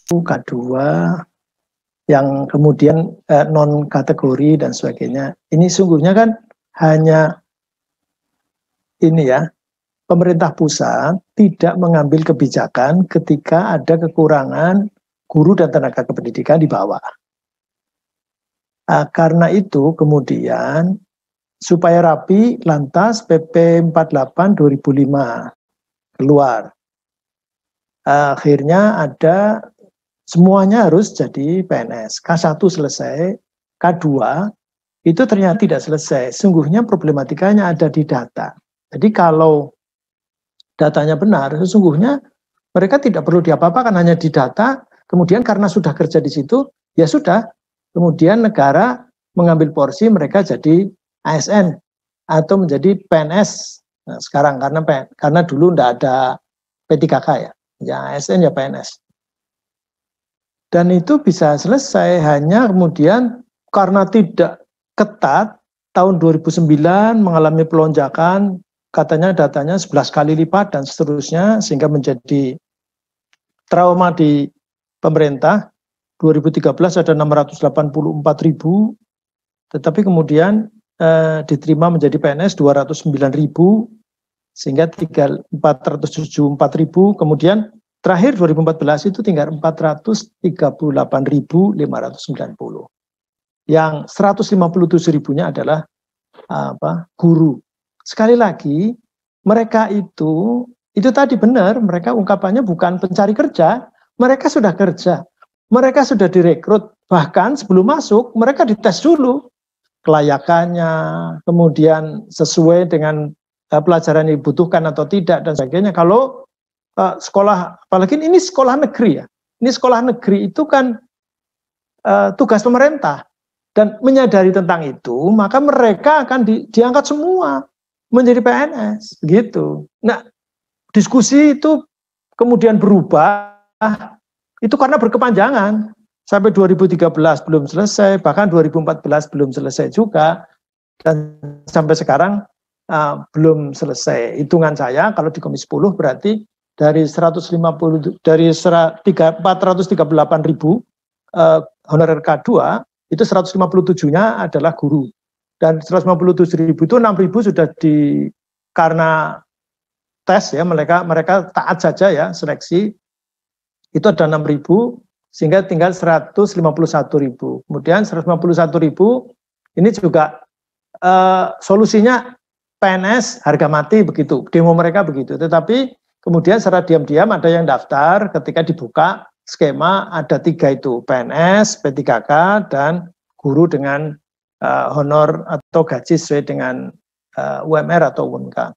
K2, yang kemudian non kategori dan sebagainya. Ini sungguhnya kan hanya ini ya, pemerintah pusat tidak mengambil kebijakan ketika ada kekurangan guru dan tenaga kependidikan di bawah. Karena itu kemudian supaya rapi, lantas PP 48 2005 keluar. Akhirnya ada semuanya harus jadi PNS. K1 selesai, K2 itu ternyata tidak selesai. Sungguhnya problematikanya ada di data. Jadi kalau datanya benar, sesungguhnya mereka tidak perlu diapa-apakan, hanya di data. Kemudian karena sudah kerja di situ, ya sudah. Kemudian negara mengambil porsi, mereka jadi ASN atau menjadi PNS. Nah, sekarang karena dulu tidak ada P3K ya ASN ya PNS. Dan itu bisa selesai, hanya kemudian karena tidak ketat, tahun 2009 mengalami pelonjakan, katanya datanya 11 kali lipat dan seterusnya, sehingga menjadi trauma di pemerintah. 2013 ada 684.000, tetapi kemudian diterima menjadi PNS 209.000, sehingga 474.000, kemudian terakhir 2014 itu tinggal 438.590. Yang 157.000-nya adalah guru. Sekali lagi, mereka itu tadi benar, mereka ungkapannya bukan pencari kerja, mereka sudah kerja, mereka sudah direkrut, bahkan sebelum masuk mereka dites dulu kelayakannya, kemudian sesuai dengan pelajaran yang dibutuhkan atau tidak dan sebagainya. Kalau sekolah, apalagi ini sekolah negeri ya. Ini sekolah negeri itu kan tugas pemerintah, dan menyadari tentang itu, maka mereka akan diangkat semua menjadi PNS, gitu. Nah, diskusi itu kemudian berubah, itu karena berkepanjangan. Sampai 2013 belum selesai, bahkan 2014 belum selesai juga, dan sampai sekarang belum selesai. Hitungan saya kalau di Komisi 10 berarti dari 438.000 honorer K2 itu 157-nya adalah guru, dan 157.000 itu 6.000 sudah karena tes ya, mereka taat saja ya seleksi, itu ada 6.000 sehingga tinggal 151.000. Kemudian 151.000 ini juga solusinya PNS harga mati begitu, demo mereka begitu. Tetapi kemudian secara diam-diam ada yang daftar, ketika dibuka skema ada 3 itu, PNS, P3K, dan guru dengan honor atau gaji sesuai dengan UMR atau UNK.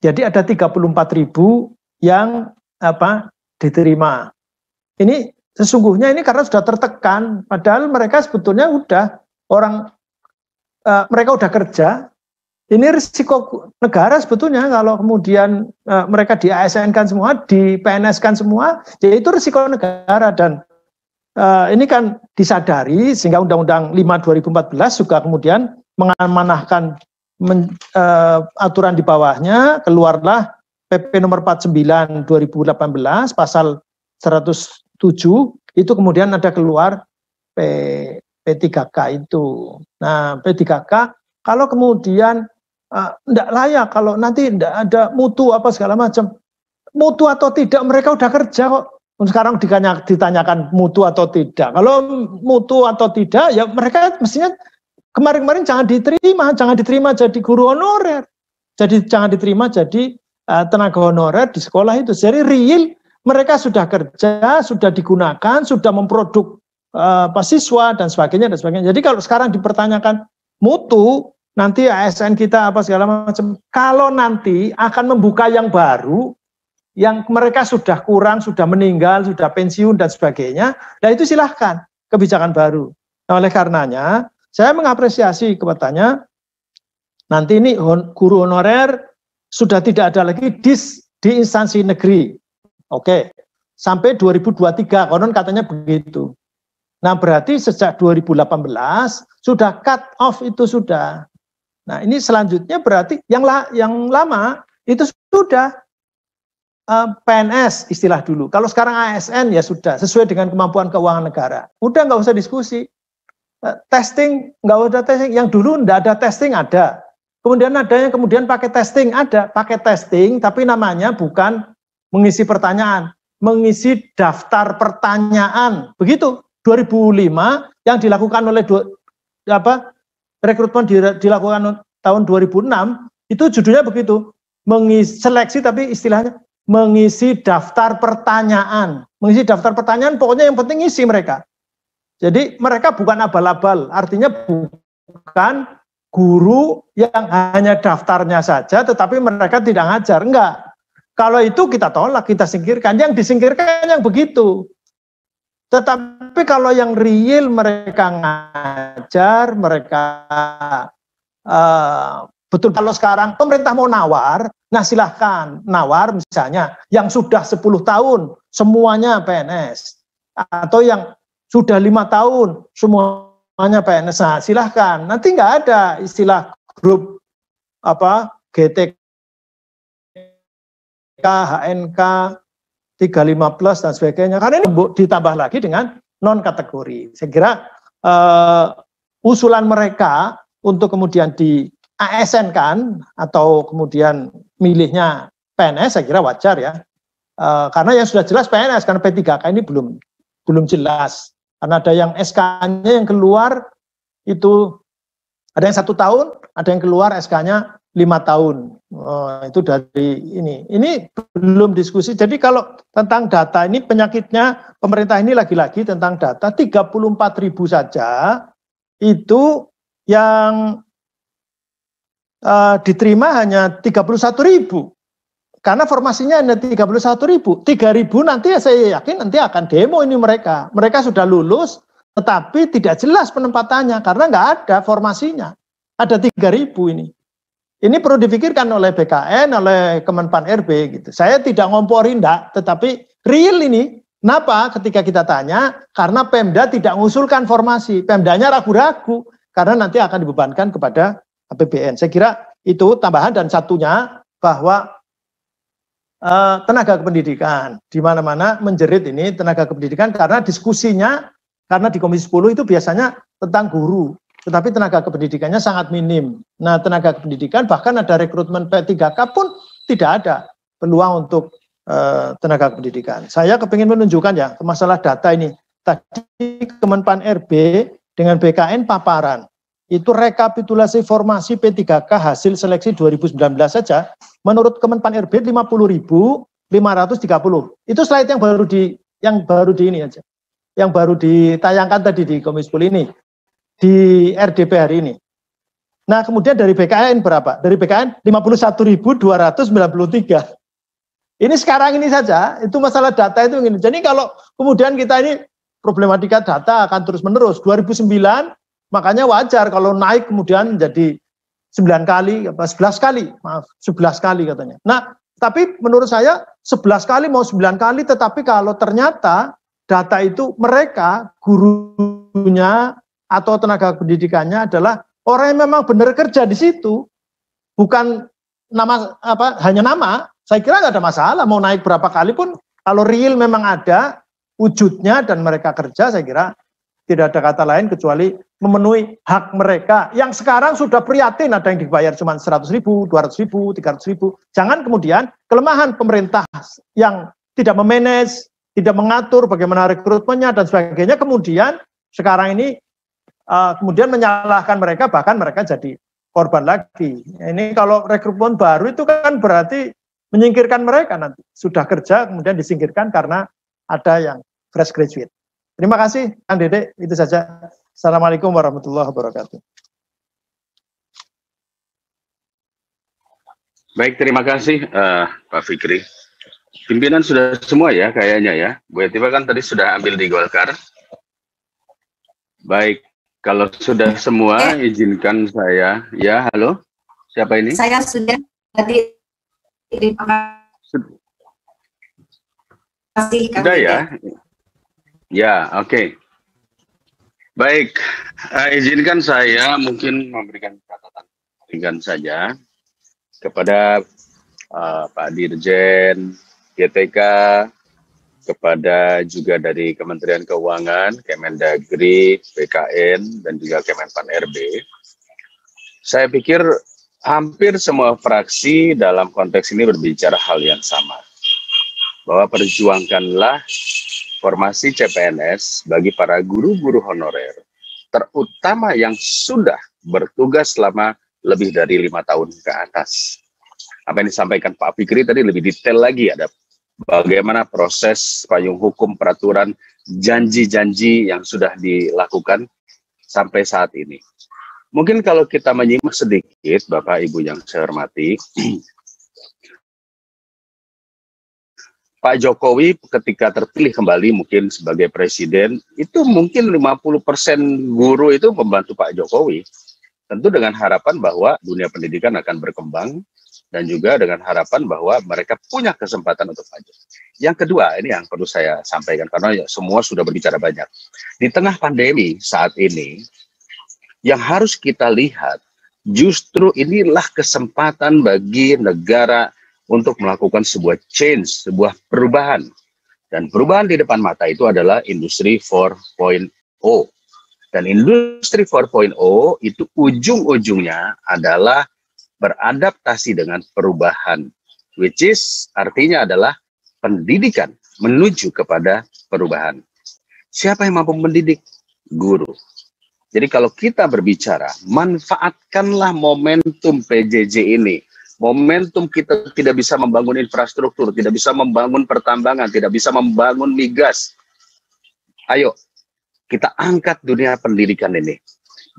Jadi ada 34.000 yang diterima. Ini sesungguhnya ini karena sudah tertekan, padahal mereka sebetulnya mereka udah kerja. Ini risiko negara sebetulnya kalau kemudian mereka di ASN-kan semua, di PNS-kan semua, yaitu risiko negara. Dan ini kan disadari sehingga Undang-Undang 5 2014 juga kemudian mengamanahkan aturan di bawahnya, keluarlah PP nomor 49 2018 pasal 107, itu kemudian ada keluar P3K itu. Nah, P3K kalau kemudian tidak layak, kalau nanti tidak ada mutu apa segala macam, mutu atau tidak mereka udah kerja kok. Sekarang ditanyakan mutu atau tidak. Kalau mutu atau tidak, ya mereka mestinya kemarin-kemarin jangan diterima jadi guru honorer, jangan diterima jadi tenaga honorer di sekolah itu. Jadi real mereka sudah kerja, sudah digunakan, sudah memproduk siswa dan sebagainya dan sebagainya. Jadi kalau sekarang dipertanyakan mutu, nanti ASN kita apa segala macam, kalau nanti akan membuka yang baru, yang mereka sudah kurang, sudah meninggal, sudah pensiun dan sebagainya, nah itu silahkan kebijakan baru. Nah, oleh karenanya saya mengapresiasi kepadanya, nanti ini guru honorer sudah tidak ada lagi di instansi negeri. Oke, sampai 2023, konon katanya begitu. Nah berarti sejak 2018 sudah cut off itu sudah. Nah ini selanjutnya berarti yang lama itu sudah PNS istilah dulu. Kalau sekarang ASN ya sudah sesuai dengan kemampuan keuangan negara. Udah nggak usah diskusi. Testing nggak usah testing. Yang dulu nggak ada testing ada. Kemudian ada yang kemudian pakai testing ada. Pakai testing tapi namanya bukan mengisi pertanyaan, mengisi daftar pertanyaan. Begitu. 2005 yang dilakukan oleh rekrutmen dilakukan tahun 2006 itu judulnya begitu. Seleksi tapi istilahnya mengisi daftar pertanyaan. Mengisi daftar pertanyaan pokoknya yang penting isi mereka. Jadi mereka bukan abal-abal, artinya bukan guru yang hanya daftarnya saja tetapi mereka tidak ngajar. Enggak. Kalau itu kita tolak, kita singkirkan. Yang disingkirkan yang begitu. Tetapi kalau yang real mereka ngajar, mereka betul. Kalau sekarang pemerintah mau nawar, nah silahkan nawar misalnya yang sudah 10 tahun semuanya PNS, atau yang sudah 5 tahun semuanya PNS. Nah silahkan, nanti nggak ada istilah grup GTK, HNK, 35 plus dan sebagainya. Karena ini ditambah lagi dengan non kategori. Saya kira usulan mereka untuk kemudian di ASN kan atau kemudian milihnya PNS saya kira wajar ya. Karena yang sudah jelas PNS, karena P3K ini belum jelas. Karena ada yang SK-nya yang keluar itu ada yang 1 tahun, ada yang keluar SK-nya 5 tahun. Itu dari ini. Ini belum diskusi. Jadi kalau tentang data ini penyakitnya pemerintah ini lagi-lagi tentang data 34.000 saja itu yang diterima hanya 31.000. Karena formasinya hanya 31.000. 3.000 nanti saya yakin nanti akan demo ini mereka. Mereka sudah lulus tetapi tidak jelas penempatannya karena nggak ada formasinya. Ada 3.000 ini. Ini perlu difikirkan oleh BKN, oleh Kemenpan RB gitu. Saya tidak ngompori enggak, tetapi real ini. Kenapa? Ketika kita tanya, karena Pemda tidak mengusulkan formasi. Pemdanya ragu-ragu karena nanti akan dibebankan kepada APBN. Saya kira itu tambahan dan satunya bahwa tenaga kependidikan di mana-mana menjerit ini tenaga kependidikan karena diskusinya karena di Komisi 10 itu biasanya tentang guru. Tetapi tenaga kependidikannya sangat minim. Nah, tenaga kependidikan bahkan ada rekrutmen P3K pun tidak ada peluang untuk tenaga kependidikan. Saya kepingin menunjukkan ya masalah data ini. Tadi Kemenpan RB dengan BKN paparan. Itu rekapitulasi formasi P3K hasil seleksi 2019 saja. Menurut Kemenpan RB 50.530. Itu slide yang baru di ini aja. Yang baru ditayangkan tadi di Komisi 10 ini. Di RDP hari ini. Nah, kemudian dari BKN berapa? Dari BKN 51.293. Ini sekarang ini saja, itu masalah data itu ini. Jadi kalau kemudian kita ini problematika data akan terus-menerus. 2009 makanya wajar kalau naik kemudian menjadi 9 kali, 11 kali, maaf, 11 kali katanya. Nah, tapi menurut saya 11 kali mau 9 kali, tetapi kalau ternyata data itu mereka, gurunya, atau tenaga pendidikannya adalah orang yang memang benar kerja di situ, bukan hanya nama. Saya kira nggak ada masalah mau naik berapa kali pun kalau real memang ada wujudnya dan mereka kerja, saya kira tidak ada kata lain kecuali memenuhi hak mereka yang sekarang sudah prihatin ada yang dibayar cuma 100.000, 200.000, 300.000. Jangan kemudian kelemahan pemerintah yang tidak memanage, tidak mengatur bagaimana rekrutmennya dan sebagainya, kemudian sekarang ini kemudian menyalahkan mereka, bahkan mereka jadi korban lagi. Ini kalau rekrutmen baru itu kan berarti menyingkirkan mereka nanti. Sudah kerja kemudian disingkirkan karena ada yang fresh graduate. Terima kasih, Kang Dede. Itu saja. Assalamualaikum warahmatullahi wabarakatuh. Baik, terima kasih Pak Fikri. Pimpinan sudah semua ya kayaknya ya. Bu Etiva kan tadi sudah ambil di Golkar. Baik. Kalau sudah semua, izinkan saya. Ya, halo? Siapa ini? Saya sudah tadi. Terima kasih. Sudah ya? Ya, oke. Baik, izinkan saya mungkin memberikan catatan ringan saja kepada Pak Dirjen YTK, kepada juga dari Kementerian Keuangan, Kemendagri, BKN, dan juga Kemenpan RB. Saya pikir hampir semua fraksi dalam konteks ini berbicara hal yang sama. Bahwa perjuangkanlah formasi CPNS bagi para guru-guru honorer, terutama yang sudah bertugas selama lebih dari 5 tahun ke atas. Apa yang disampaikan Pak Fikri tadi lebih detail lagi, ada bagaimana proses payung hukum, peraturan, janji-janji yang sudah dilakukan sampai saat ini. Mungkin kalau kita menyimak sedikit, Bapak Ibu yang saya hormati, Pak Jokowi ketika terpilih kembali mungkin sebagai presiden, itu mungkin 50% guru itu membantu Pak Jokowi. Tentu dengan harapan bahwa dunia pendidikan akan berkembang, dan juga dengan harapan bahwa mereka punya kesempatan untuk maju. Yang kedua, ini yang perlu saya sampaikan, karena ya, semua sudah berbicara banyak. Di tengah pandemi saat ini, yang harus kita lihat, justru inilah kesempatan bagi negara untuk melakukan sebuah change, sebuah perubahan. Dan perubahan di depan mata itu adalah Industri 4.0. Dan Industri 4.0 itu ujung-ujungnya adalah beradaptasi dengan perubahan, which is artinya adalah pendidikan menuju kepada perubahan. Siapa yang mampu mendidik? Guru. Jadi kalau kita berbicara, manfaatkanlah momentum PJJ ini. Momentum kita tidak bisa membangun infrastruktur, tidak bisa membangun pertambangan, tidak bisa membangun migas. Ayo, kita angkat dunia pendidikan ini.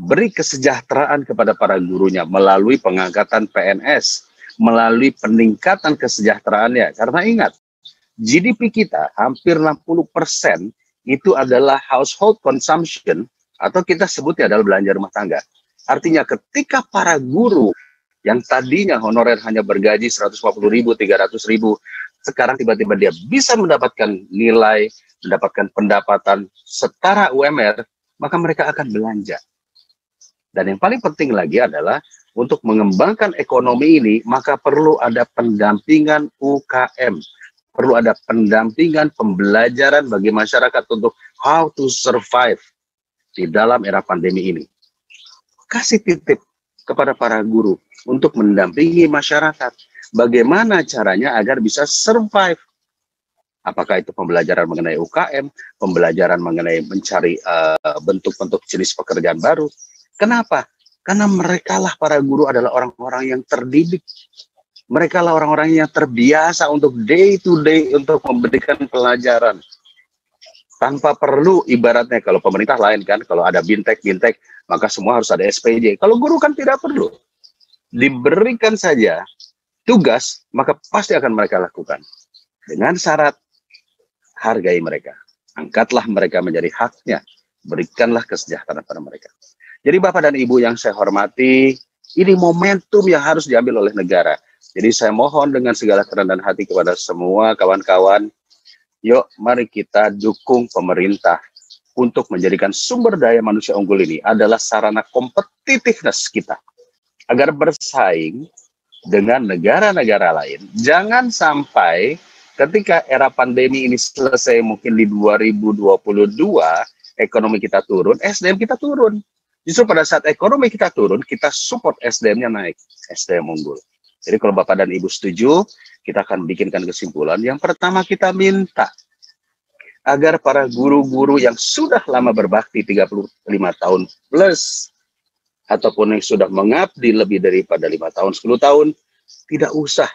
Beri kesejahteraan kepada para gurunya melalui pengangkatan PNS, melalui peningkatan kesejahteraannya. Karena ingat, GDP kita hampir 60% itu adalah household consumption, atau kita sebutnya adalah belanja rumah tangga. Artinya ketika para guru yang tadinya honorer hanya bergaji 150.000, 300.000, sekarang tiba-tiba dia bisa mendapatkan nilai, mendapatkan pendapatan setara UMR, maka mereka akan belanja. Dan yang paling penting lagi adalah untuk mengembangkan ekonomi ini, maka perlu ada pendampingan UKM. Perlu ada pendampingan pembelajaran bagi masyarakat untuk how to survive di dalam era pandemi ini. Kasih titip kepada para guru untuk mendampingi masyarakat. Bagaimana caranya agar bisa survive. Apakah itu pembelajaran mengenai UKM, pembelajaran mengenai mencari bentuk-bentuk jenis pekerjaan baru. Kenapa? Karena merekalah para guru adalah orang-orang yang terdidik. Merekalah orang-orang yang terbiasa untuk day to day untuk memberikan pelajaran. Tanpa perlu, ibaratnya kalau pemerintah lain kan, kalau ada bintek, maka semua harus ada SPJ. Kalau guru kan tidak perlu. Diberikan saja tugas, maka pasti akan mereka lakukan. Dengan syarat, hargai mereka. Angkatlah mereka menjadi haknya. Berikanlah kesejahteraan pada mereka. Jadi Bapak dan Ibu yang saya hormati, ini momentum yang harus diambil oleh negara. Jadi saya mohon dengan segala kerendahan hati kepada semua kawan-kawan, yuk mari kita dukung pemerintah untuk menjadikan sumber daya manusia unggul ini adalah sarana competitiveness kita. Agar bersaing dengan negara-negara lain. Jangan sampai ketika era pandemi ini selesai mungkin di 2022, ekonomi kita turun, SDM kita turun. Justru pada saat ekonomi kita turun, kita support SDM-nya naik, SDM unggul. Jadi kalau Bapak dan Ibu setuju, kita akan bikinkan kesimpulan. Yang pertama kita minta agar para guru-guru yang sudah lama berbakti 35 tahun plus, ataupun yang sudah mengabdi lebih daripada 5 tahun, 10 tahun, tidak usah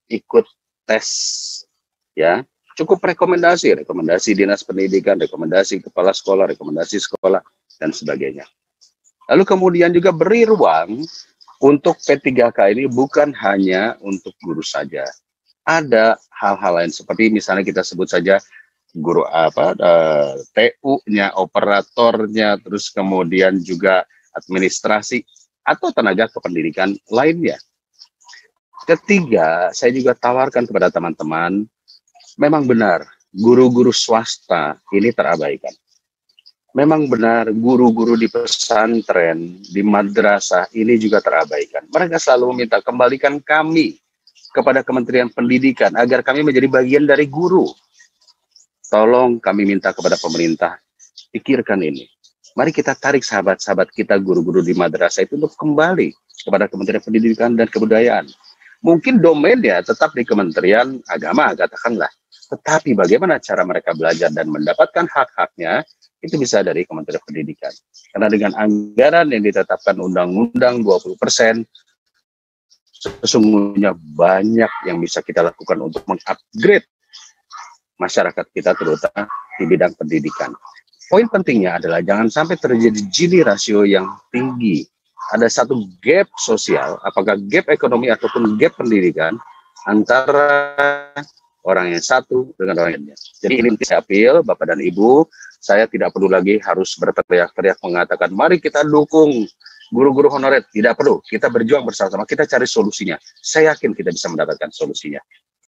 ikut tes. Ya, cukup rekomendasi Dinas Pendidikan, rekomendasi kepala sekolah, rekomendasi sekolah, dan sebagainya. Lalu kemudian juga beri ruang untuk P3K ini bukan hanya untuk guru saja. Ada hal-hal lain seperti misalnya kita sebut saja guru TU-nya, operatornya, terus kemudian juga administrasi atau tenaga kependidikan lainnya. Ketiga, saya juga tawarkan kepada teman-teman, memang benar guru-guru swasta ini terabaikan. Memang benar guru-guru di pesantren, di madrasah ini juga terabaikan. Mereka selalu meminta, kembalikan kami kepada Kementerian Pendidikan agar kami menjadi bagian dari guru. Tolong kami minta kepada pemerintah, pikirkan ini. Mari kita tarik sahabat-sahabat kita guru-guru di madrasah itu untuk kembali kepada Kementerian Pendidikan dan Kebudayaan. Mungkin domainnya tetap di Kementerian Agama, katakanlah. Tetapi bagaimana cara mereka belajar dan mendapatkan hak-haknya, itu bisa dari Kementerian Pendidikan. Karena dengan anggaran yang ditetapkan undang-undang 20%, sesungguhnya banyak yang bisa kita lakukan untuk mengupgrade masyarakat kita, terutama di bidang pendidikan. Poin pentingnya adalah jangan sampai terjadi Gini rasio yang tinggi. Ada satu gap sosial, apakah gap ekonomi ataupun gap pendidikan, antara orang yang satu dengan orang lainnya. Jadi ini saya apel, Bapak dan Ibu, saya tidak perlu lagi harus berteriak-teriak mengatakan, mari kita dukung guru-guru honorer. Tidak perlu, kita berjuang bersama-sama, kita cari solusinya. Saya yakin kita bisa mendapatkan solusinya.